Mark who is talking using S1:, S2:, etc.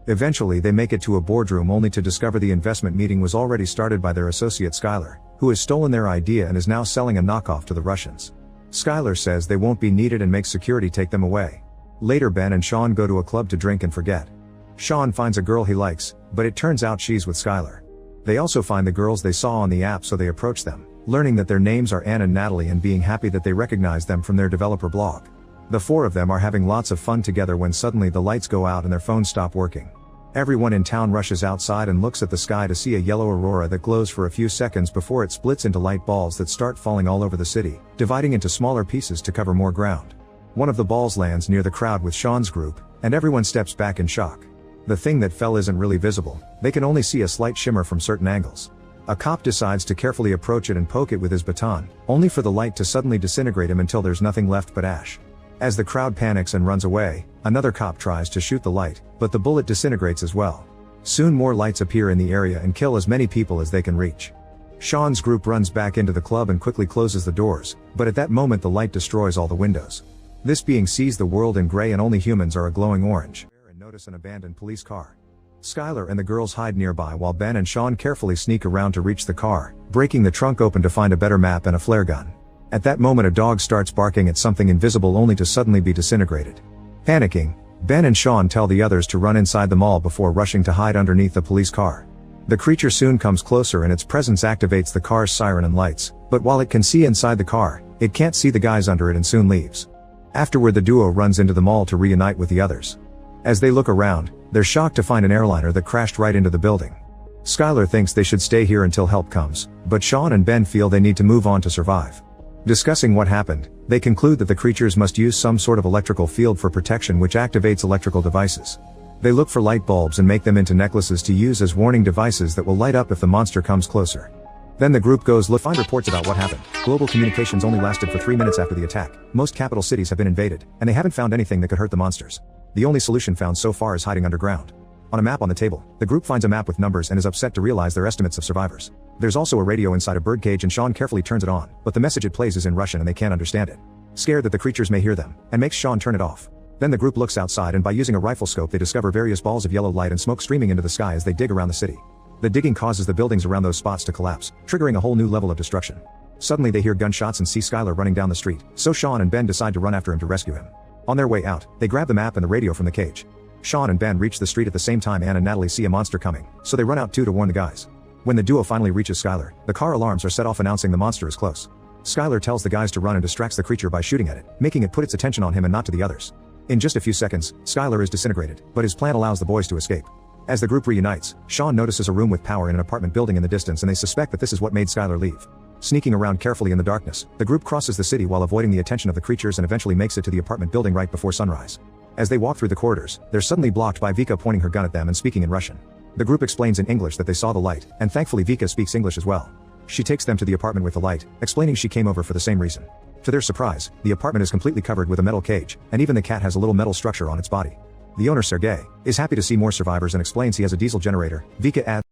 S1: Eventually they make it to a boardroom only to discover the investment meeting was already started by their associate Skylar, who has stolen their idea and is now selling a knockoff to the Russians. Skylar says they won't be needed and makes security take them away. Later Ben and Sean go to a club to drink and forget. Sean finds a girl he likes, but it turns out she's with Skylar. They also find the girls they saw on the app, so they approach them, learning that their names are Anne and Natalie and being happy that they recognize them from their developer blog. The four of them are having lots of fun together when suddenly the lights go out and their phones stop working. Everyone in town rushes outside and looks at the sky to see a yellow aurora that glows for a few seconds before it splits into light balls that start falling all over the city, dividing into smaller pieces to cover more ground. One of the balls lands near the crowd with Sean's group, and everyone steps back in shock. The thing that fell isn't really visible, they can only see a slight shimmer from certain angles. A cop decides to carefully approach it and poke it with his baton, only for the light to suddenly disintegrate him until there's nothing left but ash. As the crowd panics and runs away, another cop tries to shoot the light, but the bullet disintegrates as well. Soon more lights appear in the area and kill as many people as they can reach. Sean's group runs back into the club and quickly closes the doors, but at that moment the light destroys all the windows. This being sees the world in gray and only humans are a glowing orange. And notice an abandoned police car. Skylar and the girls hide nearby while Ben and Sean carefully sneak around to reach the car, breaking the trunk open to find a better map and a flare gun. At that moment a dog starts barking at something invisible only to suddenly be disintegrated. Panicking, Ben and Sean tell the others to run inside the mall before rushing to hide underneath the police car. The creature soon comes closer and its presence activates the car's siren and lights, but while it can see inside the car, it can't see the guys under it and soon leaves. Afterward the duo runs into the mall to reunite with the others. As they look around, they're shocked to find an airliner that crashed right into the building. Skylar thinks they should stay here until help comes, but Sean and Ben feel they need to move on to survive. Discussing what happened, they conclude that the creatures must use some sort of electrical field for protection which activates electrical devices. They look for light bulbs and make them into necklaces to use as warning devices that will light up if the monster comes closer. Then the group goes look find reports about what happened. Global communications only lasted for 3 minutes after the attack. Most capital cities have been invaded, and they haven't found anything that could hurt the monsters. The only solution found so far is hiding underground. On a map on the table, the group finds a map with numbers and is upset to realize their estimates of survivors. There's also a radio inside a birdcage and Sean carefully turns it on, but the message it plays is in Russian and they can't understand it. Scared that the creatures may hear them, and makes Sean turn it off. Then the group looks outside and by using a rifle scope they discover various balls of yellow light and smoke streaming into the sky as they dig around the city. The digging causes the buildings around those spots to collapse, triggering a whole new level of destruction. Suddenly they hear gunshots and see Skylar running down the street, so Sean and Ben decide to run after him to rescue him. On their way out, they grab the map and the radio from the cage. Sean and Ben reach the street at the same time Anne and Natalie see a monster coming, so they run out too to warn the guys. When the duo finally reaches Skylar, the car alarms are set off announcing the monster is close. Skylar tells the guys to run and distracts the creature by shooting at it, making it put its attention on him and not to the others. In just a few seconds, Skylar is disintegrated, but his plan allows the boys to escape. As the group reunites, Sean notices a room with power in an apartment building in the distance and they suspect that this is what made Skylar leave. Sneaking around carefully in the darkness, the group crosses the city while avoiding the attention of the creatures and eventually makes it to the apartment building right before sunrise. As they walk through the corridors, they're suddenly blocked by Vika pointing her gun at them and speaking in Russian. The group explains in English that they saw the light, and thankfully Vika speaks English as well. She takes them to the apartment with the light, explaining she came over for the same reason. To their surprise, the apartment is completely covered with a metal cage, and even the cat has a little metal structure on its body. The owner Sergei is happy to see more survivors and explains he has a diesel generator. Vika adds